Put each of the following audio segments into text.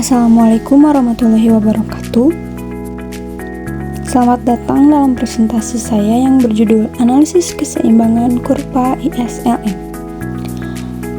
Assalamualaikum warahmatullahi wabarakatuh. Selamat datang dalam presentasi saya yang berjudul Analisis Keseimbangan Kurva ISLM.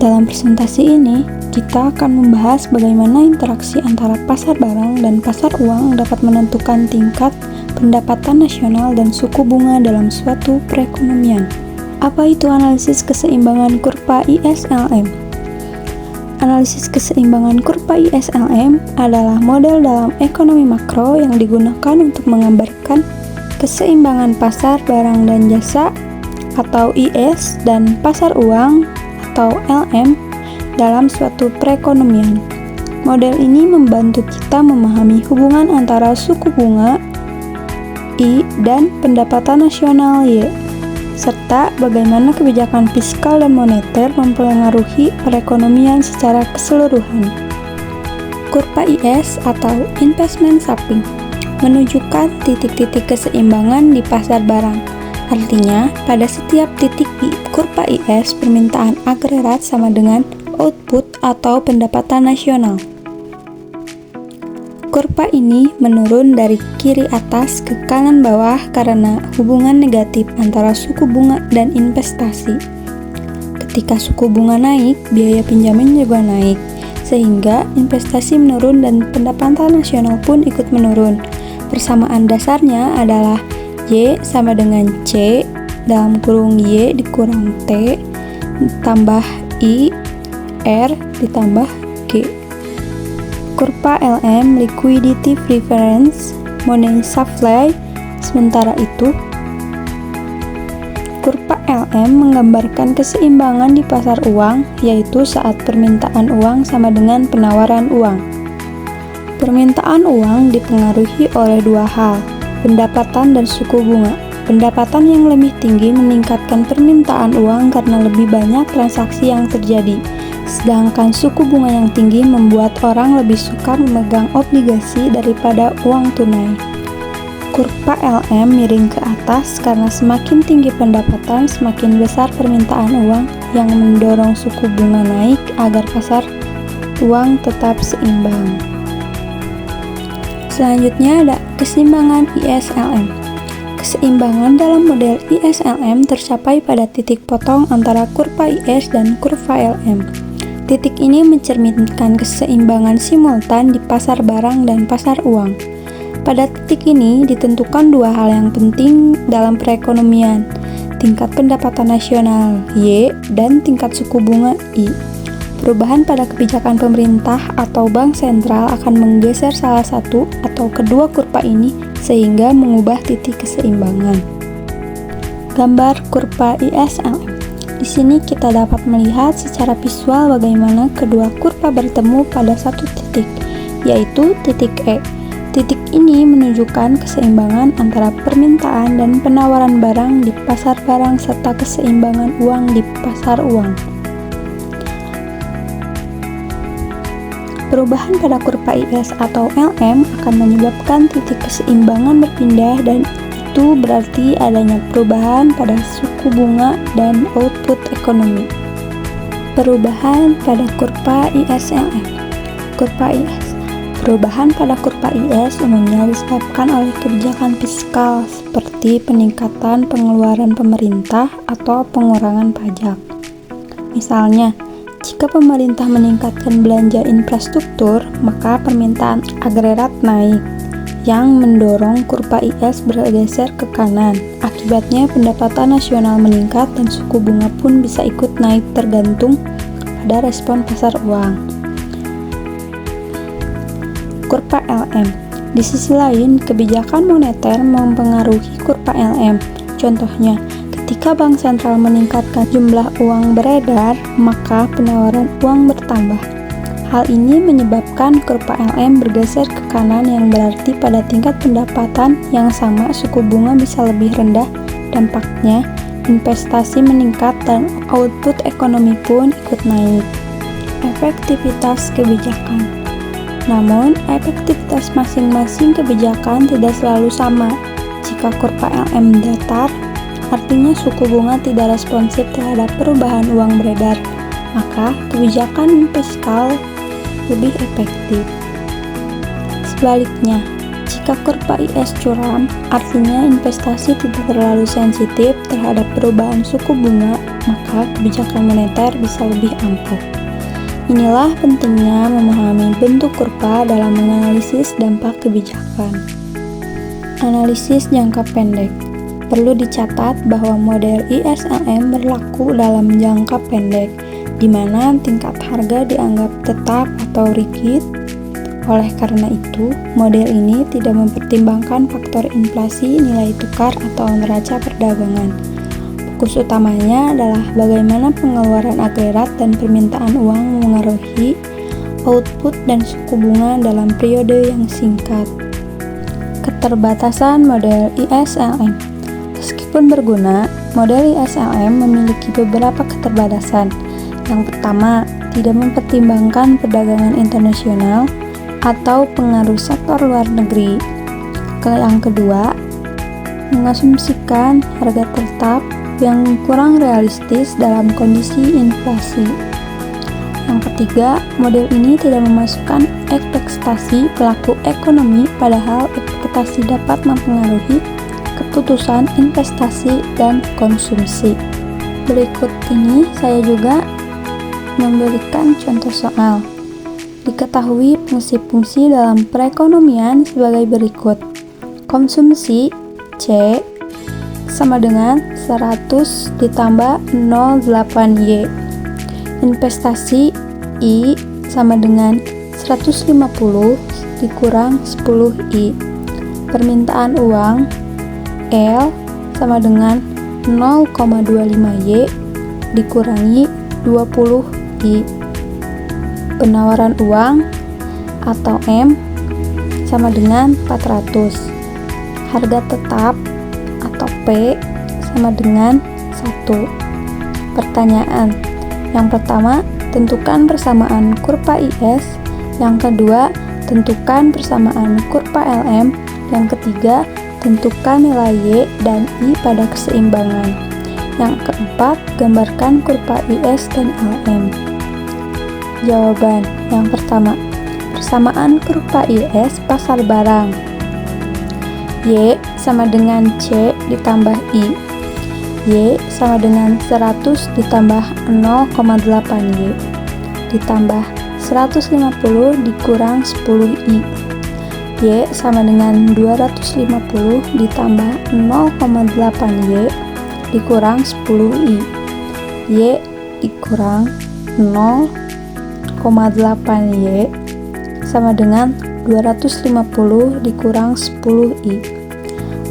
Dalam presentasi ini, kita akan membahas bagaimana interaksi antara pasar barang dan pasar uang dapat menentukan tingkat pendapatan nasional dan suku bunga dalam suatu perekonomian. Apa itu analisis keseimbangan kurva ISLM? Analisis keseimbangan kurva ISLM adalah model dalam ekonomi makro yang digunakan untuk menggambarkan keseimbangan pasar barang dan jasa atau IS dan pasar uang atau LM dalam suatu perekonomian. Model ini membantu kita memahami hubungan antara suku bunga I dan pendapatan nasional Y, serta bagaimana kebijakan fiskal dan moneter mempengaruhi perekonomian secara keseluruhan. Kurva IS atau investment shopping menunjukkan titik-titik keseimbangan di pasar barang. Artinya, pada setiap titik di kurva IS, permintaan agregat sama dengan output atau pendapatan nasional. Kurva ini menurun dari kiri atas ke kanan bawah karena hubungan negatif antara suku bunga dan investasi. Ketika suku bunga naik, biaya pinjaman juga naik, sehingga investasi menurun dan pendapatan nasional pun ikut menurun. Persamaan dasarnya adalah Y sama dengan C dalam kurung Y dikurang T ditambah I R ditambah G. Kurva LM liquidity preference money supply. Sementara itu, kurva LM menggambarkan keseimbangan di pasar uang, yaitu saat permintaan uang sama dengan penawaran uang. Permintaan uang dipengaruhi oleh dua hal, pendapatan dan suku bunga. Pendapatan yang lebih tinggi meningkatkan permintaan uang karena lebih banyak transaksi yang terjadi. Sedangkan suku bunga yang tinggi membuat orang lebih suka memegang obligasi daripada uang tunai. Kurva LM miring ke atas karena semakin tinggi pendapatan, semakin besar permintaan uang yang mendorong suku bunga naik agar pasar uang tetap seimbang. Selanjutnya ada keseimbangan ISLM. Keseimbangan dalam model ISLM tercapai pada titik potong antara kurva IS dan kurva LM. Titik ini mencerminkan keseimbangan simultan di pasar barang dan pasar uang. Pada titik ini ditentukan dua hal yang penting dalam perekonomian, tingkat pendapatan nasional Y dan tingkat suku bunga I. Perubahan pada kebijakan pemerintah atau bank sentral akan menggeser salah satu atau kedua kurva ini sehingga mengubah titik keseimbangan. Gambar kurva ISLM. Di sini kita dapat melihat secara visual bagaimana kedua kurva bertemu pada satu titik, yaitu titik E. Titik ini menunjukkan keseimbangan antara permintaan dan penawaran barang di pasar barang serta keseimbangan uang di pasar uang. Perubahan pada kurva IS atau LM akan menyebabkan titik keseimbangan berpindah dan itu berarti adanya perubahan pada suku bunga dan output ekonomi. Perubahan pada kurva ISLM. Kurva IS. Perubahan pada kurva IS umumnya disebabkan oleh kebijakan fiskal seperti peningkatan pengeluaran pemerintah atau pengurangan pajak. Misalnya, jika pemerintah meningkatkan belanja infrastruktur, maka permintaan agregat naik, yang mendorong kurva IS bergeser ke kanan. Akibatnya pendapatan nasional meningkat dan suku bunga pun bisa ikut naik tergantung pada respon pasar uang. Kurva LM. Di sisi lain, kebijakan moneter mempengaruhi kurva LM. Contohnya, ketika bank sentral meningkatkan jumlah uang beredar, maka penawaran uang bertambah. Hal ini menyebabkan kurva LM bergeser ke kanan yang berarti pada tingkat pendapatan yang sama suku bunga bisa lebih rendah. Dampaknya, investasi meningkat dan output ekonomi pun ikut naik. Efektivitas kebijakan. Namun, efektivitas masing-masing kebijakan tidak selalu sama. Jika kurva LM datar, artinya suku bunga tidak responsif terhadap perubahan uang beredar, maka kebijakan fiskal lebih efektif. Sebaliknya, jika kurva IS curam, artinya investasi tidak terlalu sensitif terhadap perubahan suku bunga, maka kebijakan moneter bisa lebih ampuh. Inilah pentingnya memahami bentuk kurva dalam menganalisis dampak kebijakan. Analisis jangka pendek. Perlu dicatat bahwa model ISLM berlaku dalam jangka pendek, di mana tingkat harga dianggap tetap atau rigid. Oleh karena itu, model ini tidak mempertimbangkan faktor inflasi, nilai tukar, atau neraca perdagangan. Fokus utamanya adalah bagaimana pengeluaran agregat dan permintaan uang mengaruhi output dan suku bunga dalam periode yang singkat. Keterbatasan model ISLM. Meskipun berguna, model ISLM memiliki beberapa keterbatasan. Yang pertama, tidak mempertimbangkan perdagangan internasional atau pengaruh sektor luar negeri. Yang kedua, mengasumsikan harga tetap yang kurang realistis dalam kondisi inflasi. Yang ketiga, model ini tidak memasukkan ekspektasi pelaku ekonomi, padahal ekspektasi dapat mempengaruhi keputusan investasi dan konsumsi. Berikut ini saya juga memberikan contoh soal. Diketahui fungsi-fungsi dalam perekonomian sebagai berikut. Konsumsi C sama dengan 100 ditambah 08Y. Investasi I sama dengan 150 dikurang 10I. Permintaan uang L sama dengan 0,25Y dikurangi 20I. Penawaran uang atau M sama dengan 400. Harga tetap atau P sama dengan 1. Pertanyaan. Yang pertama, tentukan persamaan kurva IS. Yang kedua, tentukan persamaan kurva LM. Yang ketiga, tentukan nilai Y dan I pada keseimbangan. Yang keempat, gambarkan kurva IS dan LM. Jawaban. Yang pertama, persamaan kurva IS pasar barang. Y sama dengan C ditambah I. Y sama dengan 100 ditambah 0,8Y ditambah 150 dikurang 10I. Y sama dengan 250 ditambah 0,8Y dikurang 10I. Y dikurang 0,8Y sama dengan 250 dikurang 10I.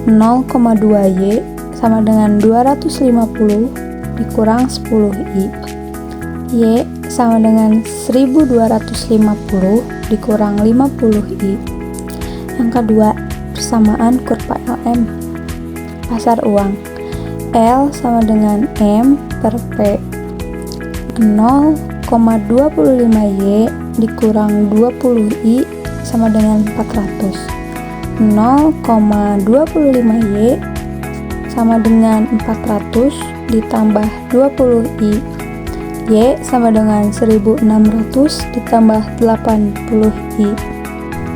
0,2Y sama dengan 250 dikurang 10I. Y sama dengan 1250 dikurang 50I. Yang kedua, persamaan kurva LM. Pasar uang. L sama dengan M per P. 0,25Y dikurang 20I sama dengan 400. 0,25Y sama dengan 400 ditambah 20I. Y sama dengan 1600 ditambah 80I.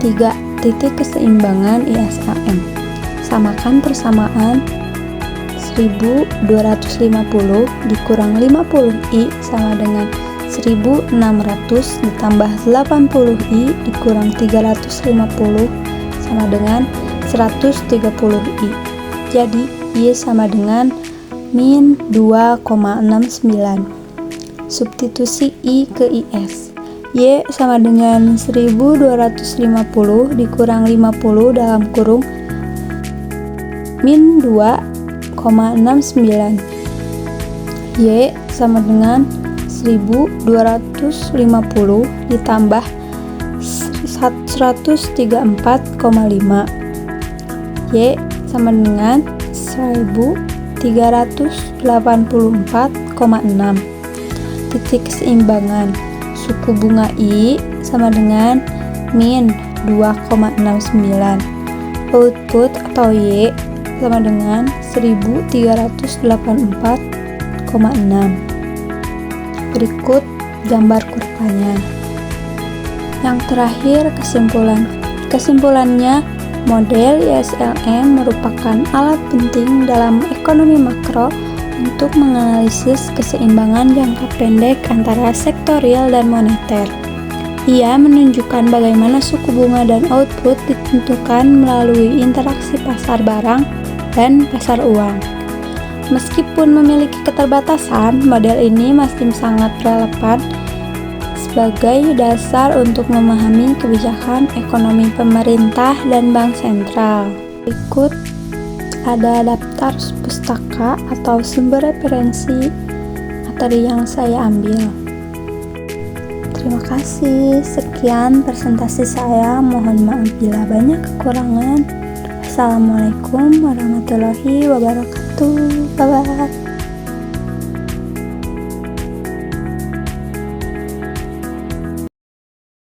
3. Titik keseimbangan ISLM. Samakan persamaan 1250 dikurang 50I sama dengan 1600 ditambah 80I dikurang 350 sama dengan 130I. Jadi, Y sama dengan min 2,69. Substitusi I ke IS. Y sama dengan 1250 dikurang 50 dalam kurung min 2,69. Y sama dengan 1250 ditambah 134,5. Y sama dengan 1384,6. Titik keseimbangan. Suku bunga I sama dengan min 2,69. Output atau Y sama dengan 1384,6. Berikut gambar kurvanya. Yang terakhir, kesimpulan. Kesimpulannya, model ISLM merupakan alat penting dalam ekonomi makro untuk menganalisis keseimbangan jangka pendek antara sektorial dan moneter. Ia menunjukkan bagaimana suku bunga dan output ditentukan melalui interaksi pasar barang dan pasar uang. Meskipun memiliki keterbatasan, model ini masih sangat relevan sebagai dasar untuk memahami kebijakan ekonomi pemerintah dan bank sentral. Berikut ada daftar pustaka atau sumber referensi materi yang saya ambil. Terima kasih. Sekian presentasi saya. Mohon maaf bila banyak kekurangan. Assalamualaikum warahmatullahi wabarakatuh. Bye-bye.